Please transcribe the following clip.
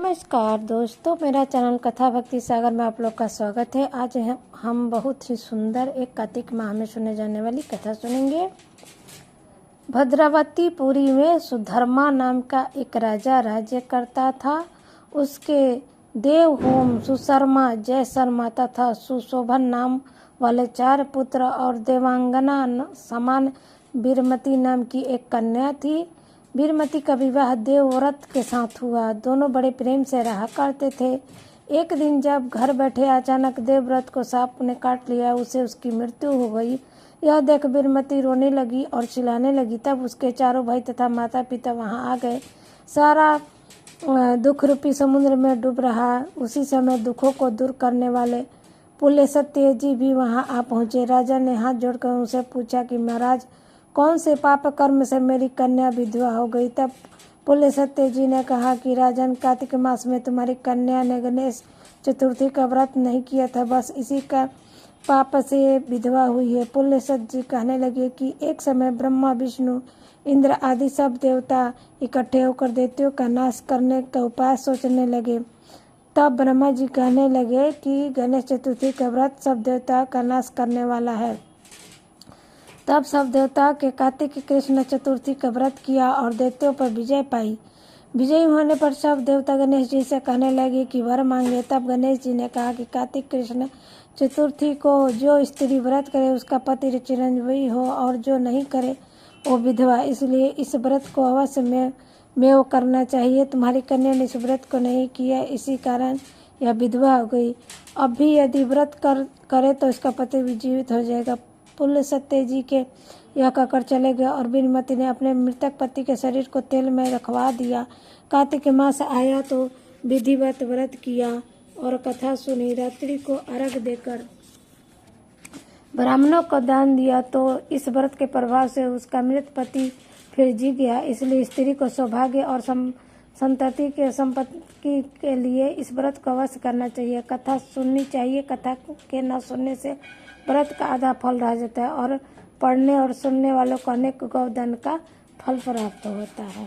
नमस्कार दोस्तों, मेरा चैनल कथा भक्ति सागर में आप लोग का स्वागत है। आज हम बहुत ही सुंदर एक कार्तिक माह में सुने जाने वाली कथा सुनेंगे। भद्रावतीपुरी में सुधर्मा नाम का एक राजा राज्य करता था। उसके देवहोम सुशर्मा, जयशर्मा तथा सुशोभन नाम वाले 4 पुत्र और देवांगना समान वीरमती नाम की एक कन्या थी। वीरमती का विवाह देवव्रत के साथ हुआ। दोनों बड़े प्रेम से रहा करते थे। एक दिन जब घर बैठे अचानक देवव्रत को सांप ने काट लिया, उसे उसकी मृत्यु हो गई। यह देख वीरमती रोने लगी और चिल्लाने लगी। तब उसके चारों भाई तथा माता पिता वहां आ गए। सारा दुख रूपी समुद्र में डूब रहा। उसी समय दुखों को दूर करने वाले पुल्लेसत्य जी भी वहां आ पहुंचे। राजा ने हाथ जोड़कर उनसे पूछा कि महाराज, कौन से पाप कर्म से मेरी कन्या विधवा हो गई? तब पुल्लेसत्य जी ने कहा कि राजन, कार्तिक मास में तुम्हारी कन्या ने गणेश चतुर्थी का व्रत नहीं किया था, बस इसी का पाप से विधवा हुई है। पुल्लेसत्य जी कहने लगे कि एक समय ब्रह्मा, विष्णु, इंद्र आदि सब देवता इकट्ठे होकर दैत्यों का नाश करने का उपाय सोचने लगे। तब ब्रह्मा जी कहने लगे कि गणेश चतुर्थी का व्रत सब देवता का नाश करने वाला है। तब सब देवता के कार्तिक कृष्ण चतुर्थी का व्रत किया और दैत्यों पर विजय पाई। विजयी होने पर सब देवता गणेश जी से कहने लगे कि वर मांगे। तब गणेश जी ने कहा कि कार्तिक कृष्ण चतुर्थी को जो स्त्री व्रत करे उसका पति चिरंजीवी हो और जो नहीं करे वो विधवा। इसलिए इस व्रत को अवश्य में वो करना चाहिए। तुम्हारी कन्या ने इस व्रत को नहीं किया, इसी कारण यह विधवा हो गई। अब भी यदि व्रत करे तो इसका पति भी जीवित हो जाएगा। पुल्लेसत्य जी के यह कहकर चले गए और वीरमती ने अपने मृतक पति के शरीर को तेल में रखवा दिया। कार्तिक मास आया तो विधिवत व्रत किया और कथा सुनी। रात्रि को अर्घ देकर ब्राह्मणों को दान दिया तो इस व्रत के प्रभाव से उसका मृत पति फिर जी गया। इसलिए स्त्री को सौभाग्य और संतति के संपत्ति के लिए इस व्रत को अवश्य करना चाहिए। कथा सुननी चाहिए। कथा के न सुनने से व्रत का आधा फल रह जाता है और पढ़ने और सुनने वालों को अनेक गौदान का फल प्राप्त होता है।